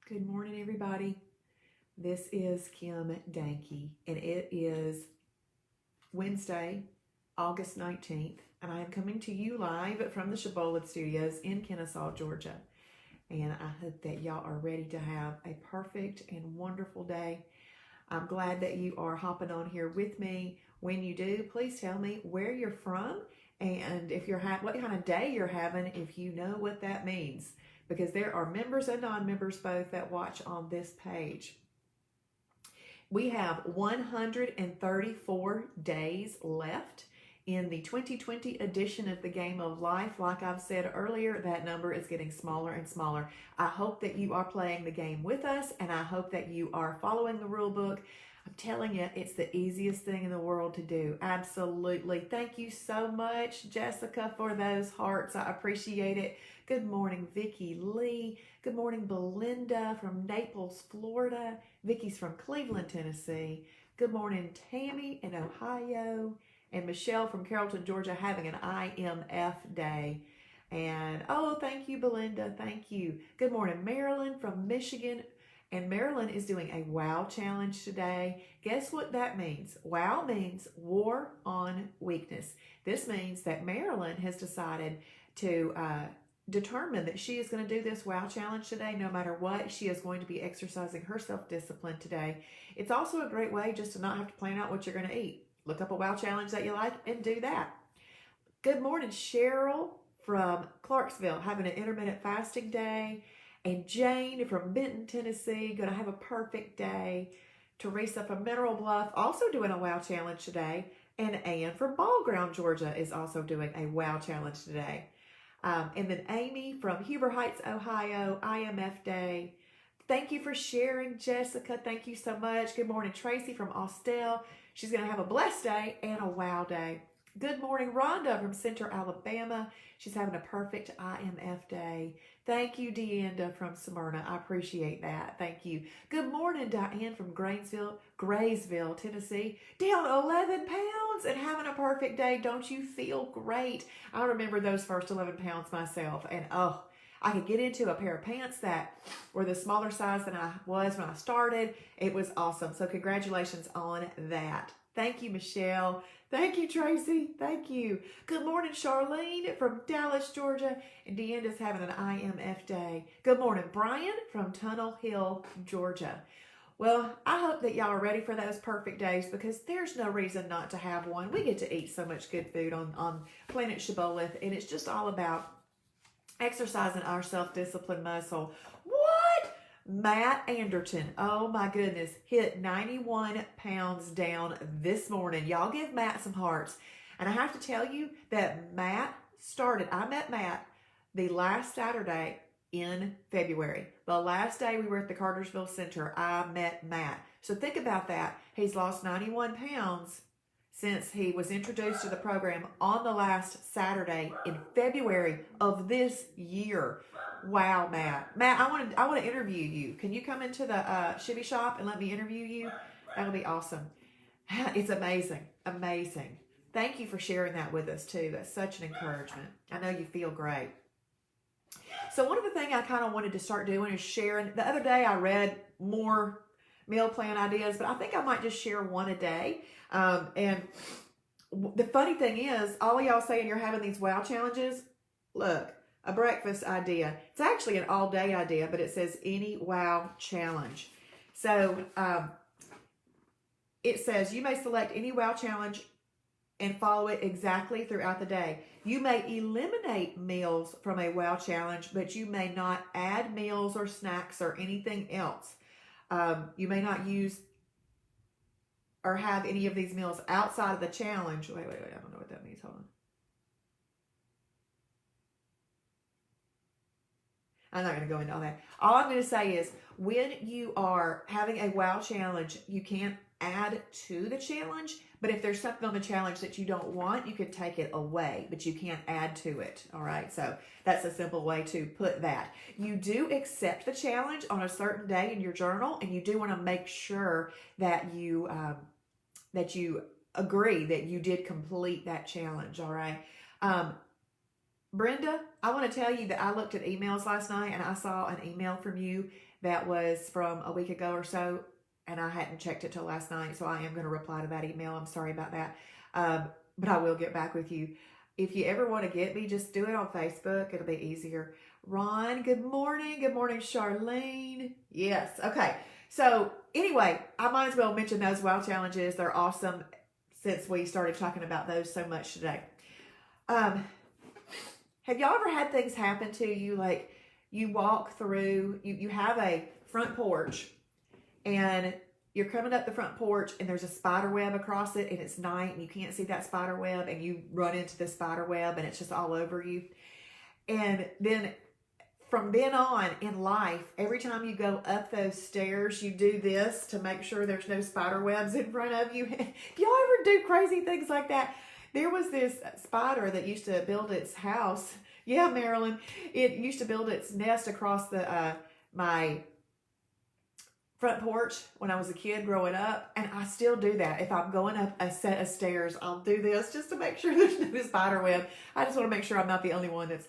Good morning, everybody. This is Kim Danke, and it is Wednesday, August 19th, and I am coming to you live from the Shibby Studios in Kennesaw, Georgia. And I hope that y'all are ready to have a perfect and wonderful day. I'm glad that you are hopping on here with me. When you do, please tell me where you're from and if you're what kind of day you're having, if you know what that means, because there are members and non-members both that watch on this page. We have 134 days left in the 2020 edition of the Game of Life. Like I've said earlier, that number is getting smaller and smaller. I hope that you are playing the game with us, and I hope that you are following the rule book. I'm telling you, it's the easiest thing in the world to do. Absolutely. Thank you so much, Jessica, for those hearts. I appreciate it. Good morning, Vicki Lee. Good morning, Belinda from Naples, Florida. Vicki's from Cleveland, Tennessee. Good morning, Tammy in Ohio. And Michelle from Carrollton, Georgia, having an IMF day. And, oh, thank you, Belinda. Thank you. Good morning, Marilyn from Michigan. And Marilyn is doing a WOW challenge today. Guess what that means? WOW means War on Weakness. This means that Marilyn has decided to determine that she is going to do this WOW challenge today. No matter what, she is going to be exercising her self-discipline today. It's also a great way just to not have to plan out what you're going to eat. Look up a WOW challenge that you like and do that. Good morning, Cheryl from Clarksville, having an intermittent fasting day. And Jane from Benton, Tennessee, going to have a perfect day. Teresa from Mineral Bluff, also doing a WOW challenge today. And Ann from Ball Ground, Georgia, is also doing a WOW challenge today. And then Amy from Huber Heights, Ohio, IMF Day. Thank you for sharing, Jessica. Thank you so much. Good morning, Tracy from Austell. She's going to have a blessed day and a WOW day. Good morning, Rhonda from Center, Alabama. She's having a perfect IMF day. Thank you, Deanda from Smyrna. I appreciate that. Thank you. Good morning, Diane from Graysville, Tennessee. Down 11 pounds and having a perfect day. Don't you feel great? I remember those first 11 pounds myself. And oh, I could get into a pair of pants that were the smaller size than I was when I started. It was awesome. So congratulations on that. Thank you, Michelle. Thank you, Tracy. Thank you. Good morning, Charlene from Dallas, Georgia. And Deanna's having an IMF day. Good morning, Brian from Tunnel Hill, Georgia. Well, I hope that y'all are ready for those perfect days, because there's no reason not to have one. We get to eat so much good food on Planet Shibboleth, and it's just all about exercising our self-discipline muscle. What? Matt Anderton, oh my goodness, hit 91 pounds down this morning. Y'all give Matt some hearts. And I have to tell you that I met Matt the last Saturday in February. The last day we were at the Cartersville Center, I met Matt. So think about that. He's lost 91 pounds since he was introduced to the program on the last Saturday in February of this year. Wow, Matt. Matt, I want to interview you. Can you come into the Shibby shop and let me interview you? That'll be awesome. It's amazing. Amazing. Thank you for sharing that with us too. That's such an encouragement. I know you feel great. So one of the things I kind of wanted to start doing is sharing. The other day I read more meal plan ideas, but I think I might just share one a day. And the funny thing is, all of y'all saying you're having these WOW challenges, look, a breakfast idea. It's actually an all-day idea, but it says any WOW challenge. So it says you may select any WOW challenge and follow it exactly throughout the day. You may eliminate meals from a WOW challenge, but you may not add meals or snacks or anything else. You may not use or have any of these meals outside of the challenge. Wait, I don't know what that means. Hold on. I'm not going to go into all that. All I'm going to say is when you are having a WOW challenge, you can't add to the challenge, but if there's something on the challenge that you don't want, you can take it away, but you can't add to it. All right, so that's a simple way to put that. You do accept the challenge on a certain day in your journal, and you do want to make sure that you agree that you did complete that challenge. All right. Brenda, I want to tell you that I looked at emails last night and I saw an email from you that was from a week ago or so, and I hadn't checked it till last night, so I am going to reply to that email. I'm sorry about that, but I will get back with you. If you ever want to get me, just do it on Facebook. It'll be easier. Ron, good morning. Good morning, Charlene. Yes, okay. So anyway, I might as well mention those WOW challenges. They're awesome since we started talking about those so much today. Have y'all ever had things happen to you, like you walk through, you have a front porch and you're coming up the front porch and there's a spider web across it and it's night and you can't see that spider web and you run into the spider web and it's just all over you. And then from then on in life, every time you go up those stairs, you do this to make sure there's no spider webs in front of you. Do y'all ever do crazy things like that? There was this spider that used to build its house. Yeah, Marilyn. It used to build its nest across the my front porch when I was a kid growing up. And I still do that. If I'm going up a set of stairs, I'll do this just to make sure there's no spider web. I just want to make sure I'm not the only one that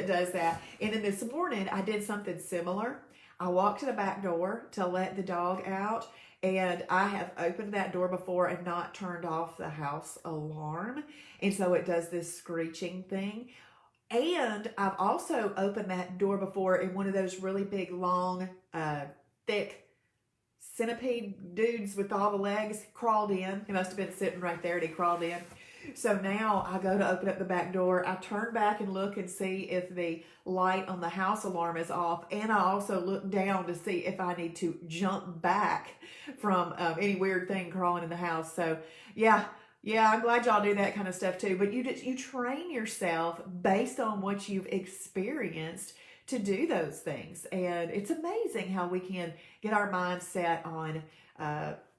does that. And then this morning, I did something similar. I walked to the back door to let the dog out. And I have opened that door before and not turned off the house alarm. And so it does this screeching thing. And I've also opened that door before and one of those really big, long, thick centipede dudes with all the legs crawled in. He must have been sitting right there and he crawled in. So now I go to open up the back door. I turn back and look and see if the light on the house alarm is off. And I also look down to see if I need to jump back from any weird thing crawling in the house. So yeah, I'm glad y'all do that kind of stuff too. But you train yourself based on what you've experienced to do those things. And it's amazing how we can get our mind set on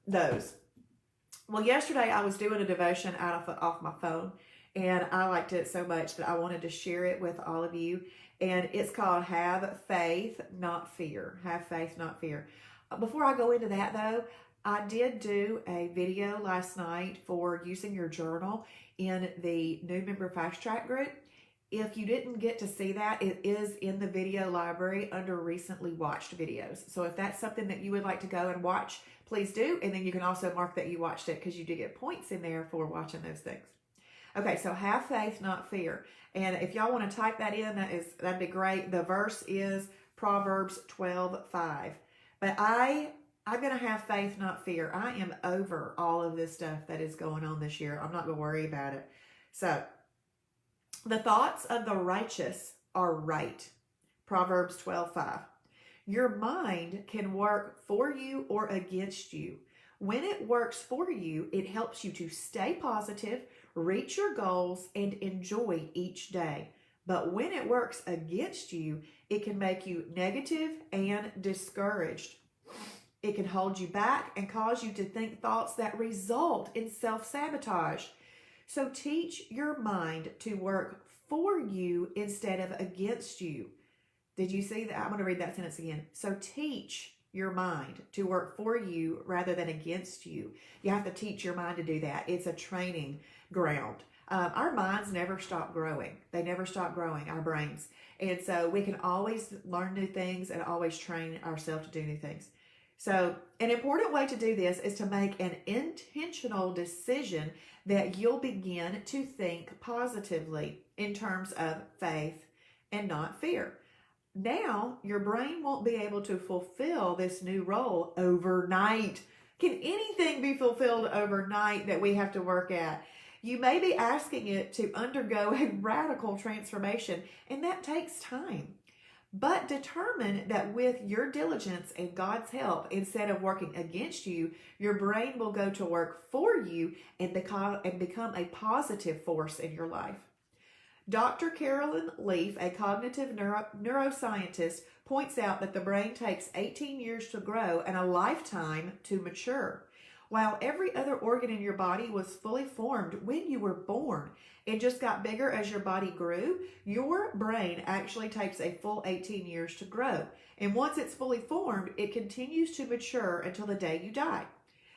those. Well, yesterday I was doing a devotion off my phone, and I liked it so much that I wanted to share it with all of you. And it's called Have Faith, Not Fear. Have Faith, Not Fear. Before I go into that, though, I did do a video last night for using your journal in the new member fast track group. If you didn't get to see that, it is in the video library under recently watched videos. So if that's something that you would like to go and watch, please do. And then you can also mark that you watched it because you do get points in there for watching those things. Okay, so have faith, not fear. And if y'all want to type that in, that'd be great. The verse is Proverbs 12:5. But I'm going to have faith, not fear. I am over all of this stuff that is going on this year. I'm not going to worry about it. So, the thoughts of the righteous are right. Proverbs 12:5. Your mind can work for you or against you. When it works for you, it helps you to stay positive, reach your goals, and enjoy each day. But when it works against you, it can make you negative and discouraged. It can hold you back and cause you to think thoughts that result in self-sabotage. So teach your mind to work for you instead of against you. Did you see that? I'm going to read that sentence again. So teach your mind to work for you rather than against you. You have to teach your mind to do that. It's a training ground. Our minds never stop growing. They never stop growing, our brains. And so we can always learn new things and always train ourselves to do new things. So an important way to do this is to make an intentional decision that you'll begin to think positively in terms of faith and not fear. Now, your brain won't be able to fulfill this new role overnight. Can anything be fulfilled overnight that we have to work at? You may be asking it to undergo a radical transformation, and that takes time. But determine that with your diligence and God's help, instead of working against you, your brain will go to work for you and become a positive force in your life. Dr. Carolyn Leaf, a cognitive neuroscientist, points out that the brain takes 18 years to grow and a lifetime to mature. While every other organ in your body was fully formed when you were born and just got bigger as your body grew, your brain actually takes a full 18 years to grow. And once it's fully formed, it continues to mature until the day you die.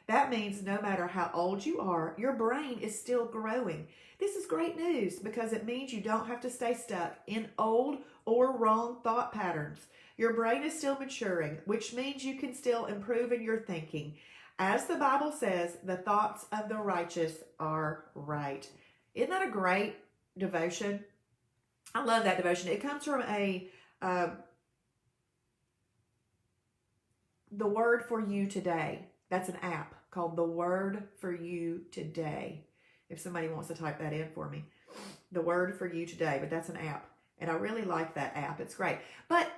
That means no matter how old you are, your brain is still growing. This is great news because it means you don't have to stay stuck in old or wrong thought patterns. Your brain is still maturing, which means you can still improve in your thinking. As the Bible says, the thoughts of the righteous are right. Isn't that a great devotion? I love that devotion. It comes from The Word for You Today. That's an app called The Word for You Today. If somebody wants to type that in for me. The Word for You Today, but that's an app. And I really like that app. It's great. But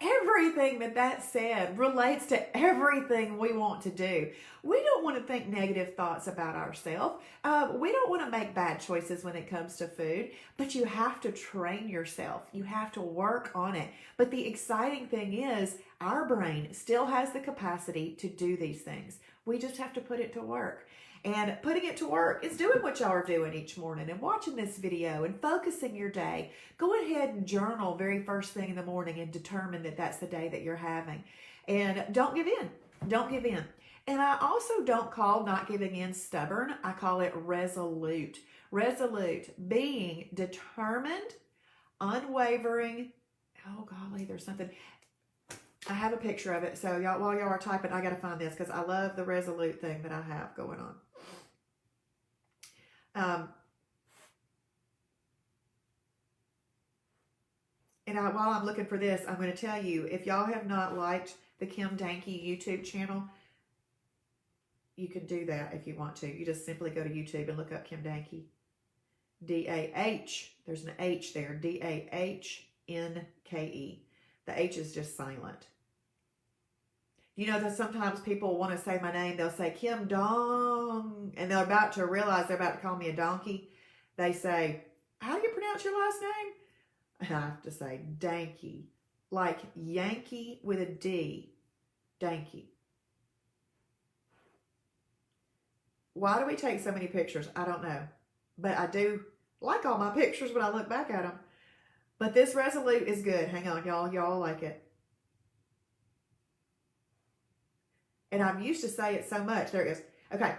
everything that said relates to everything we want to do. We don't want to think negative thoughts about ourselves. We don't want to make bad choices when it comes to food, but you have to train yourself. You have to work on it. But the exciting thing is our brain still has the capacity to do these things. We just have to put it to work. And putting it to work is doing what y'all are doing each morning and watching this video and focusing your day. Go ahead and journal very first thing in the morning and determine that that's the day that you're having. And don't give in. Don't give in. And I also don't call not giving in stubborn. I call it resolute. Resolute, being determined, unwavering. Oh, golly, there's something. I have a picture of it. So y'all, while y'all are typing, I got to find this because I love the resolute thing that I have going on. While I'm looking for this, I'm going to tell you, if y'all have not liked the Kim Dankey YouTube channel, you can do that if you want to. You just simply go to YouTube and look up Kim Dankey. D-A-H. There's an H there. D-A-H-N-K-E. The H is just silent. You know that sometimes people want to say my name. They'll say Kim Dong, and they're about to realize they're about to call me a donkey. They say, how do you pronounce your last name? And I have to say Dankey, like Yankee with a D. Dankey. Why do we take so many pictures? I don't know. But I do like all my pictures when I look back at them. But this resolute is good. Hang on, y'all. Y'all like it. And I'm used to say it so much. There it is. Okay.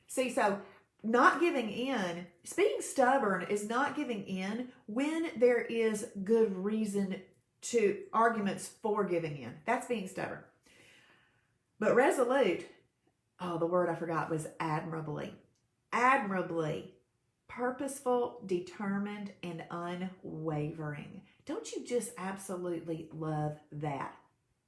See, so not giving in, being stubborn is not giving in when there is good reason to arguments for giving in. That's being stubborn. But resolute, oh, the word I forgot was admirably. Admirably. Purposeful, determined, and unwavering. Don't you just absolutely love that?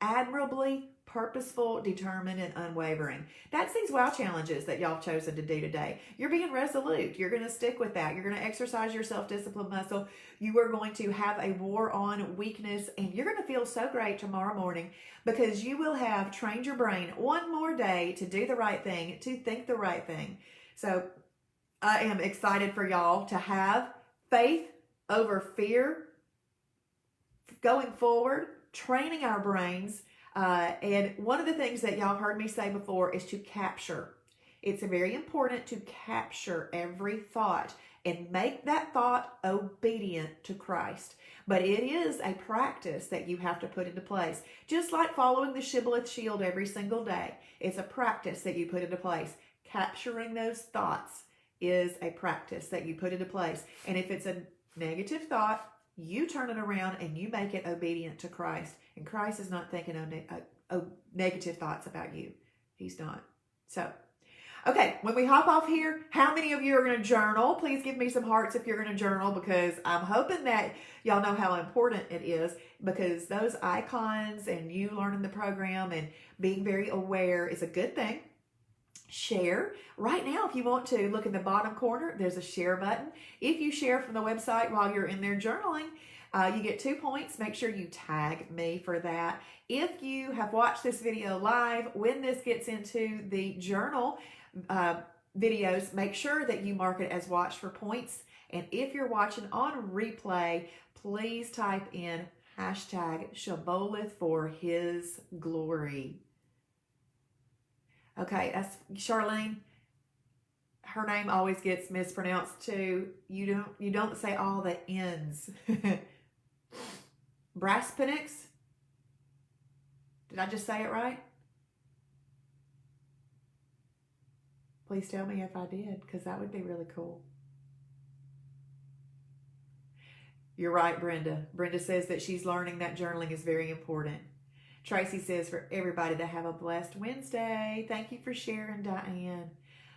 Admirably, purposeful, determined, and unwavering. That's these wow challenges that y'all have chosen to do today. You're being resolute. You're going to stick with that. You're going to exercise your self-discipline muscle. You are going to have a war on weakness, and you're going to feel so great tomorrow morning because you will have trained your brain one more day to do the right thing, to think the right thing. So I am excited for y'all to have faith over fear going forward, training our brains. And one of the things that y'all heard me say before is to capture. It's very important to capture every thought and make that thought obedient to Christ. But it is a practice that you have to put into place. Just like following the Shibboleth Shield every single day. It's a practice that you put into place. Capturing those thoughts is a practice that you put into place. And if it's a negative thought, you turn it around and you make it obedient to Christ. And Christ is not thinking of negative thoughts about you. He's not. So, okay, when we hop off here, how many of you are going to journal? Please give me some hearts if you're going to journal, because I'm hoping that y'all know how important it is, because those icons and you learning the program and being very aware is a good thing. Share. Right now, if you want to, look in the bottom corner, there's a share button. If you share from the website while you're in there journaling, you get 2 points. Make sure you tag me for that. If you have watched this video live, when this gets into the journal videos, make sure that you mark it as watched for points. And if you're watching on replay, please type in hashtag Shibboleth for His glory. Okay, that's Charlene. Her name always gets mispronounced too. You don't say all the N's. Braspinix. Did I just say it right? Please tell me if I did, because that would be really cool. You're right, Brenda. Brenda says that she's learning that journaling is very important. Tracy says for everybody to have a blessed Wednesday. Thank you for sharing, Diane.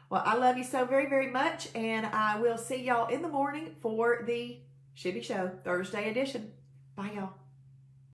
Well, I love you so very, very much, and I will see y'all in the morning for the Shibby Show Thursday edition. Bye, y'all.